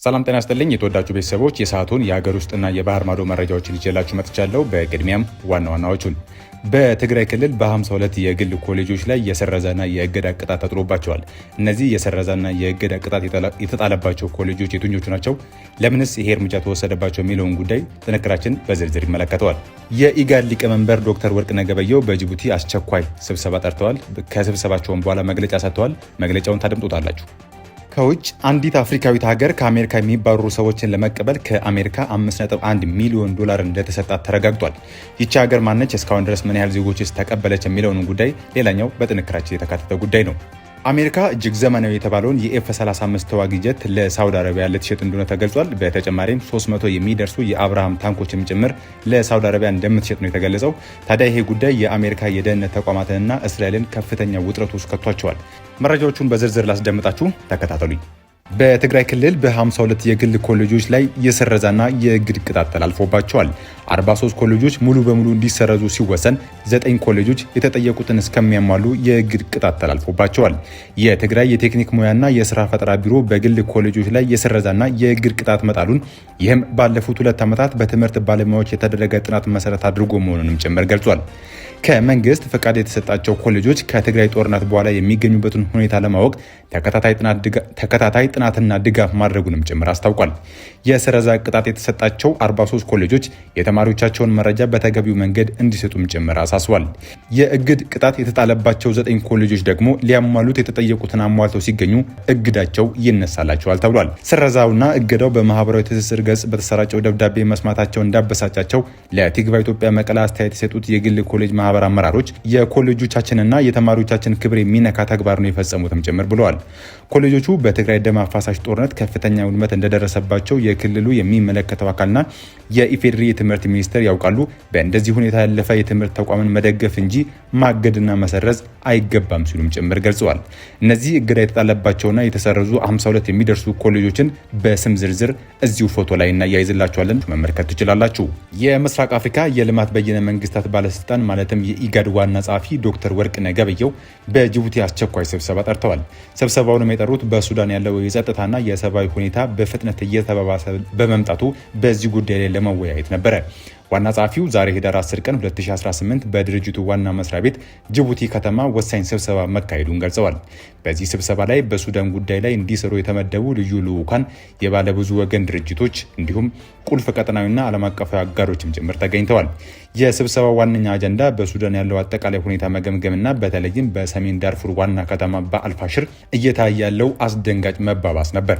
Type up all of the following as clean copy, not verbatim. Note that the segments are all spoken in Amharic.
ሰላም ጤና ይስጥልኝ የተወዳጁ ቤተሰቦች የሰዓቱን የሀገር ውስጥና የባህር ማዶ መረጃዎችን ይዤላችሁ መጥቻለሁ። በቅድሚያም ዋና ዋናዎቹን በትግራይ ክልል በ52 የግል ኮሌጆች ላይ የሰረዛና የእገዳ ቅጣት ተጥሎባቸዋል። እነዚህ የሰረዛና የእገዳ ቅጣት የተጣለባቸው ኮሌጆች የትኞቹ ናቸው? ለምንስ ይሄ እርምጃ ተወሰደባቸው? የሚለውን ጉዳይ ጥንክራችን በዝርዝር ይመለከተዋል። የኢጋድ ሊቀመንበር ዶክተር ወርቅነህ ገበየሁ በጅቡቲ አስቸኳይ ስብሰባ ጠርተዋል። ከስብሰባቸውን በኋላ መግለጫ ሰጥተዋል። መግለጫውን ታደምጡታላችሁ። ከውጭ አንዲት አፍሪካዊት ሀገር ከአሜሪካ የሚባረሩ ሰዎችን ለመቀበል ከአሜሪካ 5.1 ሚሊዮን ዶላር እንደተሰጣት ተረጋግጧል። ይቺ ሀገር ማነች? እስካሁን ድረስ ምን ያህል ዜጎችስ ተቀበለች? የሚለውን ጉዳይ ሌላኛው በጥንክራችን የተካተተ ጉዳይ ነው። አሜሪካ እጅግ ዘመናዊ የተባለውን የኤፍ35 ተዋጊ ጀት ለሳውዲ አረቢያ ልትሸጥ እንደሆነ ተገልጿል። በተጨማሪም 300 የሚደርሱ የአብርሃም ታንኮችም ጭምር ለሳውዲ አረቢያ እንደምትሸጥ ነው የተገለጸው። ታዲያ ይሄ ጉዳይ የአሜሪካ የደህንነት ተቋማትንና እስራኤልን ከፍተኛ ውጥረት ውስጥ ከቷቸዋል። መረጃዎቹን በዝርዝር ላስደምጣችሁ፣ ተከታተሉኝ። በትግራይ ክልል በ52 የግል ኮሌጆች ላይ የሰረዛና የእግድ ቅጣት ተላልፎባቸዋል። 43 ኮሌጆች ሙሉ በሙሉ እንዲሰረዙ ሲወሰን 9 ኮሌጆች የተጠየቁትን እስከሚያሟሉ የእግድ ቅጣት ተላልፎባቸዋል። የትግራይ የቴክኒክ ሙያና የስራ ፈጠራ ቢሮ በግል ኮሌጆች ላይ የሰረዛና የእግድ ቅጣት መጣሉን ይህም ባለፉት 2 ዓመታት በትምህርት ባለሙያዎች የተደረገ ጥናት መሰረት አድርጎ መሆኑንም ጭምር ገልጿል። ከመንግስት ፈቃድ የተሰጣቸው ኮሌጆች ከትግራይ ጦርነት በኋላ የሚገኙበትን ሁኔታ ለማወቅ ተከታታይ ጥናትና ድጋፍ ማድረጉንም ጭምር አስታውቋል። የሰረዛ ቅጣት የተሰጣቸው 43 ኮሌጆች የተማሪዎቻቸውን መረጃ በተገቢው መንገድ እንዲሰጡም ጭምር አሳስቧል። የእግድ ቅጣት የተጣለባቸው 9 ኮሌጆች ደግሞ ሊያሟሉት የተጠየቁትን አሟልተው ሲገኙ እግዳቸው ይነሳላቸዋል ተብሏል። ሰረዛውና እገዳው በማህበራዊ ትስስር ገጽ በተሰራጨው ደብዳቤ መስማታቸው እንዳበሳጫቸው ለቲግቫ ኢትዮጵያ መቀለ አስተያየት የሰጡት የግል ኮሌጅ ማህበር አመራሮች የኮሌጆቻችንና የተማሪዎቻችን ክብር የሚነካ ተግባር ነው የፈጸሙትም ጭምር ብለዋል። ኮሌጆቹ በትግራይ ደም አፋሳሽ ጦርነት ከፍተኛ ውድመት እንደደረሰባቸው የክልሉ የሚመለከተው አካልና የኢፌዴሪ የትምህርት ሚኒስቴር ያውቃሉ። በእንደዚህ ሁኔታ ያለፈ የትምህርት ተቋምን መደገፍ እንጂ ማገድና መሰረዝ አይገባም ሲሉም ጭምር ገልጸዋል። እነዚህ እገዳ የተጣለባቸውና የተሰረዙ 52 የሚደርሱ ኮሌጆችን በስም ዝርዝር እዚሁ ፎቶ ላይ እናያይዝላችኋለን፣ መመልከት ትችላላችሁ። የምስራቅ አፍሪካ የልማት በይነ መንግስታት ባለስልጣን ማለትም የኢጋድ ዋና ጸሐፊ ዶክተር ወርቅነህ ገበየሁ በጅቡቲ አስቸኳይ ስብሰባ ጠርተዋል። ስብሰባውንም የጠሩት በሱዳን ያለው የጸጥታና የሰብአዊ ሁኔታ በፍጥነት እየተባባሰ በመምጣቱ በዚህ ጉዳይ ላይ ለመወያየት ነበረ። ዋና ጸሐፊው ዛሬ ህዳር 10 ቀን 2018 በድርጅቱ ዋና መስሪያ ቤት ጅቡቲ ከተማ ወሳኝ ስብሰባ መካሄዱን ገልጸዋል። በዚህ ስብሰባ ላይ በሱዳን ጉዳይ ላይ እንዲሰሩ የተመደቡ ልዩ ልዑካን፣ የባለብዙ ወገን ድርጅቶች እንዲሁም ቁልፍ ቀጠናዊና ዓለም አቀፋዊ አጋሮችም ጭምር ተገኝተዋል። የስብሰባው ዋነኛ አጀንዳ በሱዳን ያለው አጠቃላይ ሁኔታ መገምገምና በተለይም በሰሜን ዳርፉር ዋና ከተማ በአልፋሽር እየታየ ያለው አስደንጋጭ መባባስ ነበር።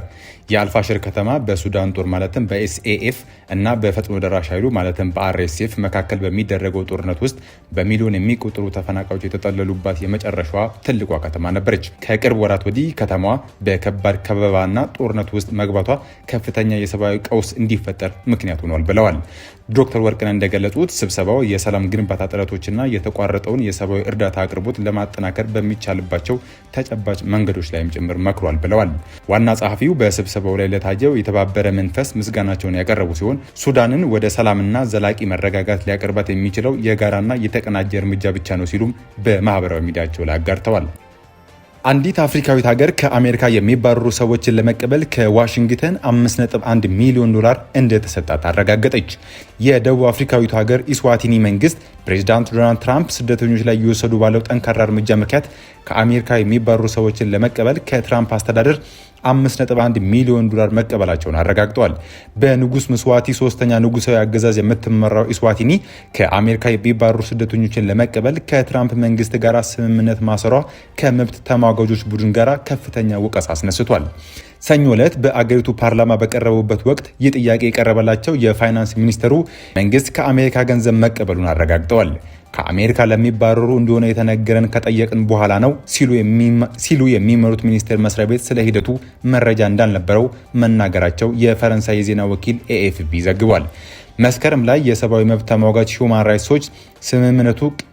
የአልፋሽር ከተማ በሱዳን ጦር ማለትም በኤስኤኤፍ እና በፈጥኖ ደራሽ ኃይሉ ማለትም በአርኤስኤፍ መካከል በሚደረገው ጦርነት ውስጥ በሚሊዮን የሚቆጠሩ ተፈናቃዮች የተጠለሉባት የመጨረሻዋ ትልቋ ከተማ ነበረች። ከቅርብ ወራት ወዲህ ከተማዋ በከባድ ከበባና ጦርነት ውስጥ መግባቷ ከፍተኛ የሰብአዊ ቀውስ እንዲፈጠር ምክንያት ሆኗል ብለዋል። ዶክተር ወርቅነህ እንደገለጹት ስብሰባው የሰላም ግንባታ ጥረቶችና የተቋረጠውን የሰብአዊ እርዳታ አቅርቦት ለማጠናከር በሚቻልባቸው ተጨባጭ መንገዶች ላይም ጭምር መክሯል ብለዋል። ዋና ጸሐፊው በስብሰባው ላይ ለታየው የተባበረ መንፈስ ምስጋናቸውን ያቀረቡ ሲሆን ሱዳንን ወደ ሰላምና ዘላቂ መረጋጋት ሊያቀርባት የሚችለው የጋራና የተቀናጀ እርምጃ ብቻ ነው ሲሉም በማህበራዊ ሚዲያቸው ላይ አጋርተዋል። አንዲት አፍሪካዊት ሀገር ከአሜሪካ የሚባረሩ ሰዎችን ለመቀበል ከዋሽንግተን 5.1 ሚሊዮን ዶላር እንደተሰጣት አረጋገጠች። የደቡብ አፍሪካዊቱ ሀገር ኢስዋቲኒ መንግስት ፕሬዚዳንት ዶናልድ ትራምፕ ስደተኞች ላይ እየወሰዱ ባለው ጠንካራ እርምጃ ምክንያት ከአሜሪካ የሚባረሩ ሰዎችን ለመቀበል ከትራምፕ አስተዳደር 5.1 ሚሊዮን ዶላር መቀበላቸውን አረጋግጠዋል። በንጉስ ምስዋቲ ሶስተኛ ንጉሳዊ አገዛዝ የምትመራው ኢስዋቲኒ ከአሜሪካ የሚባረሩ ስደተኞችን ለመቀበል ከትራምፕ መንግስት ጋር ስምምነት ማሰሯ ከመብት ተሟጋጆች ቡድን ጋር ከፍተኛ ወቀሳ አስነስቷል። ሰኞ ዕለት በአገሪቱ ፓርላማ በቀረቡበት ወቅት ይህ ጥያቄ የቀረበላቸው የፋይናንስ ሚኒስትሩ መንግስት ከአሜሪካ ገንዘብ መቀበሉን አረጋግጠዋል። ከአሜሪካ ለሚባረሩ እንደሆነ የተነገረን ከጠየቅን በኋላ ነው ሲሉ የሚመሩት ሚኒስቴር መስሪያ ቤት ስለ ሂደቱ መረጃ እንዳልነበረው መናገራቸው የፈረንሳይ የዜና ወኪል ኤኤፍፒ ዘግቧል። መስከረም ላይ የሰብአዊ መብት ተሟጋች ሁማን ራይትስ ዎች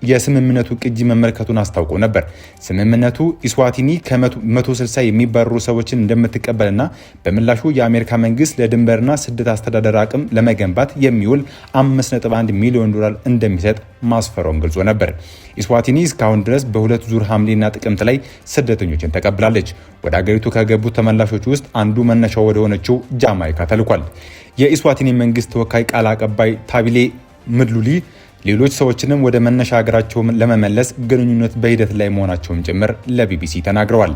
የስምምነቱ ቅጂ መመልከቱን አስታውቆ ነበር። ስምምነቱ ኢስዋቲኒ ከ160 የሚባረሩ ሰዎችን እንደምትቀበልና በምላሹ የአሜሪካ መንግስት ለድንበርና ስደት አስተዳደር አቅም ለመገንባት የሚውል $5.1 ሚሊዮን እንደሚሰጥ ማስፈራውን ገልጾ ነበር። ኢስዋቲኒ እስካሁን ድረስ በሁለት ዙር ሐምሌና ጥቅምት ላይ ስደተኞችን ተቀብላለች። ወደ አገሪቱ ከገቡት ተመላሾች ውስጥ አንዱ መነሻው ወደ ሆነችው ጃማይካ ተልኳል። የኢስዋቲኒ መንግስት ተወካይ ቃል አቀባይ ታቢሌ ምድሉሊ ሌሎች ሰዎችንም ወደ መነሻ ሀገራቸው ለመመለስ ግንኙነት በሂደት ላይ መሆናቸውን ጭምር ለቢቢሲ ተናግረዋል።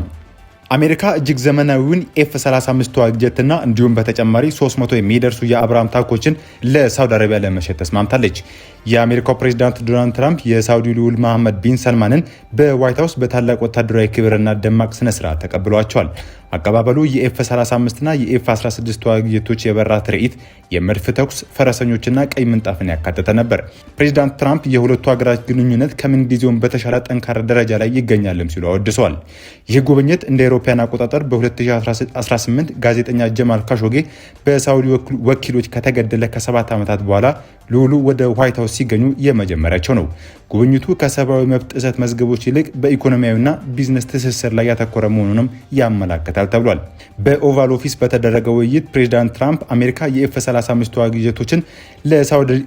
አሜሪካ እጅግ ዘመናዊውን ኤፍ-35 ተዋጊ ጀትና እንዲሁም በተጨማሪ 300 የሚደርሱ የአብራም ታንኮችን ለሳውዲ አረቢያ ለመሸጥ ተስማምታለች። የአሜሪካው ፕሬዝዳንት ዶናልድ ትራምፕ የሳውዲ ልዑል መሐመድ ቢን ሰልማንን በዋይት ሀውስ በታላቅ ወታደራዊ ክብርና ደማቅ ስነስርዓት ተቀብሏቸዋል። አቀባበሉ የኤፍ-35ና የኤፍ-16 ተዋጊ ጀቶች የበረራ ትርኢት፣ የመድፍ ተኩስ፣ ፈረሰኞችና ቀይ ምንጣፍን ያካተተ ነበር። ፕሬዚዳንት ትራምፕ የሁለቱ ሀገራት ግንኙነት ከምን ጊዜውም በተሻለ ጠንካራ ደረጃ ላይ ይገኛልም ሲሉ አወድሰዋል። ይህ ጉብኝት እንደ አውሮፓውያን አቆጣጠር በ2018 ጋዜጠኛ ጀማል ካሾጌ በሳውዲ ወኪሎች ከተገደለ ከ7 ዓመታት በኋላ ልዑሉ ወደ ዋይት ሀውስ ሲገኙ የመጀመሪያቸው ነው። ጉብኝቱ ከሰብአዊ መብት ጥሰት መዝገቦች ይልቅ በኢኮኖሚያዊና ቢዝነስ ትስስር ላይ ያተኮረ መሆኑንም ያመላክታል ተብሏል። በኦቫል ኦፊስ በተደረገው ውይይት ፕሬዚዳንት ትራምፕ አሜሪካ የኤፍ-35 ተዋጊ ጀቶችን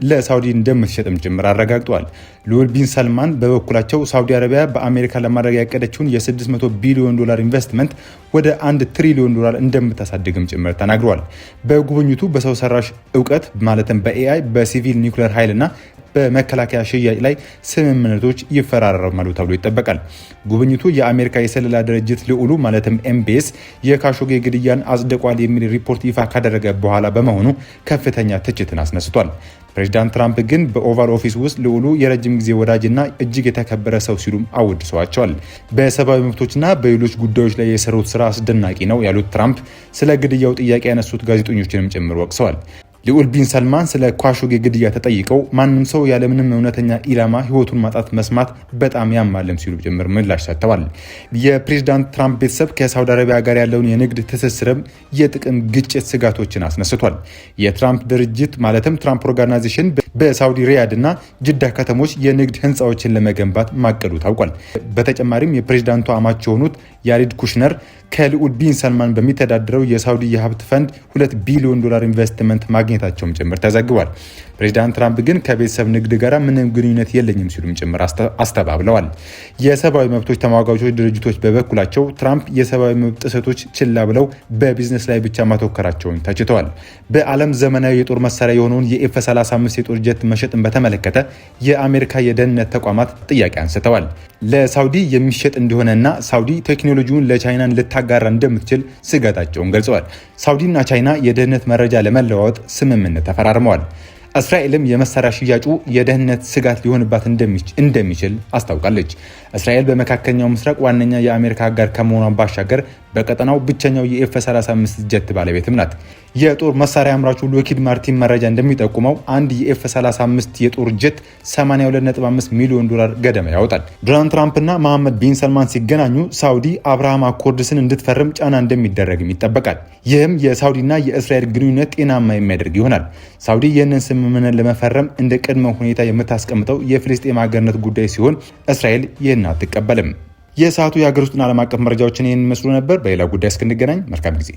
ለሳውዲ እንደምትሸጥም ጭምር አረጋግጠዋል። ልዑል ቢን ሰልማን በበኩላቸው ሳውዲ አረቢያ በአሜሪካ ለማድረግ ያቀደችውን የ$600 ቢሊዮን ኢንቨስትመንት ወደ $1 ትሪሊዮን እንደምታሳድግም ጭምር ተናግረዋል። በጉብኝቱ በሰው ሰራሽ እውቀት ማለትም በኤአይ በሲቪል ኒውክሌር ኃይልና በመከላከያ ሽያጭ ላይ ስምምነቶች ይፈራረማሉ ተብሎ ይጠበቃል። ጉብኝቱ የአሜሪካ የስለላ ድርጅት ልዑሉ ማለትም ኤምቢኤስ የካሾጌ ግድያን አጽድቋል የሚል ሪፖርት ይፋ ካደረገ በኋላ በመሆኑ ከፍተኛ ትችትን አስነስቷል። ፕሬዚዳንት ትራምፕ ግን በኦቫል ኦፊስ ውስጥ ልዑሉ የረጅም ጊዜ ወዳጅና እጅግ የተከበረ ሰው ሲሉም አወድሰዋቸዋል። በሰብአዊ መብቶችና በሌሎች ጉዳዮች ላይ የሰሩት ስራ አስደናቂ ነው ያሉት ትራምፕ ስለ ግድያው ጥያቄ ያነሱት ጋዜጠኞችንም ጭምር ወቅሰዋል። ልዑል ቢን ሰልማን ስለ ካሾጌ ግድያ ተጠይቀው ማንም ሰው ያለምንም እውነተኛ ኢላማ ህይወቱን ማጣት መስማት በጣም ያማለም ሲሉ ጭምር ምላሽ ሰጥተዋል። የፕሬዝዳንት ትራምፕ ቤተሰብ ከሳውዲ አረቢያ ጋር ያለውን የንግድ ትስስርም የጥቅም ግጭት ስጋቶችን አስነስቷል። የትራምፕ ድርጅት ማለትም ትራምፕ ኦርጋናይዜሽን በሳውዲ ሪያድ እና ጅዳ ከተሞች የንግድ ህንፃዎችን ለመገንባት ማቀዱ ታውቋል። በተጨማሪም የፕሬዝዳንቱ አማች የሆኑት ያሪድ ኩሽነር ከልዑል ቢን ሰልማን በሚተዳደረው የሳውዲ የሀብት ፈንድ $2 ቢሊዮን ኢንቨስትመንት ማግኘታቸውም ጭምር ተዘግቧል። ፕሬዚዳንት ትራምፕ ግን ከቤተሰብ ንግድ ጋር ምንም ግንኙነት የለኝም ሲሉም ጭምር አስተባብለዋል። የሰብአዊ መብቶች ተሟጋቾች ድርጅቶች በበኩላቸው ትራምፕ የሰብአዊ መብት ጥሰቶች ችላ ብለው በቢዝነስ ላይ ብቻ ማተኮራቸውን ተችተዋል። በዓለም ዘመናዊ የጦር መሳሪያ የሆነውን የኤፍ-35 የጦር ጀት መሸጥን በተመለከተ የአሜሪካ የደህንነት ተቋማት ጥያቄ አንስተዋል። ለሳውዲ የሚሸጥ እንደሆነና ሳውዲ ቴክኖሎጂውን ለቻይና ልታጋራ እንደምትችል ስጋታቸውን ገልጸዋል። ሳውዲና ቻይና የደህንነት መረጃ ለመለዋወጥ ስምምነት ተፈራርመዋል። እስራኤልም የመሳሪያ ሽያጩ የደህንነት ስጋት ሊሆንባት እንደሚችል አስታውቃለች። እስራኤል በመካከለኛው ምስራቅ ዋነኛ የአሜሪካ አጋር ከመሆኗ ባሻገር በቀጠናው ብቸኛው የኤፍ-35 ጀት ባለቤትም ናት። የጦር መሳሪያ አምራቹ ሎኪድ ማርቲን መረጃ እንደሚጠቁመው አንድ የኤፍ-35 የጦር ጀት $82.5 ሚሊዮን ገደማ ያወጣል። ዶናልድ ትራምፕና መሐመድ ቢን ሰልማን ሲገናኙ ሳውዲ አብርሃም አኮርድስን እንድትፈርም ጫና እንደሚደረግም ይጠበቃል። ይህም የሳውዲና የእስራኤል ግንኙነት ጤናማ የሚያደርግ ይሆናል። ሳውዲ ይህንን ስምምነት ለመፈረም እንደ ቅድመ ሁኔታ የምታስቀምጠው የፍልስጤም ሀገርነት ጉዳይ ሲሆን እስራኤል ይህን አትቀበልም። የሰዓቱ የሀገር ውስጥና ዓለም አቀፍ መረጃዎችን ይህን ይመስሉ ነበር። በሌላ ጉዳይ እስክንገናኝ መልካም ጊዜ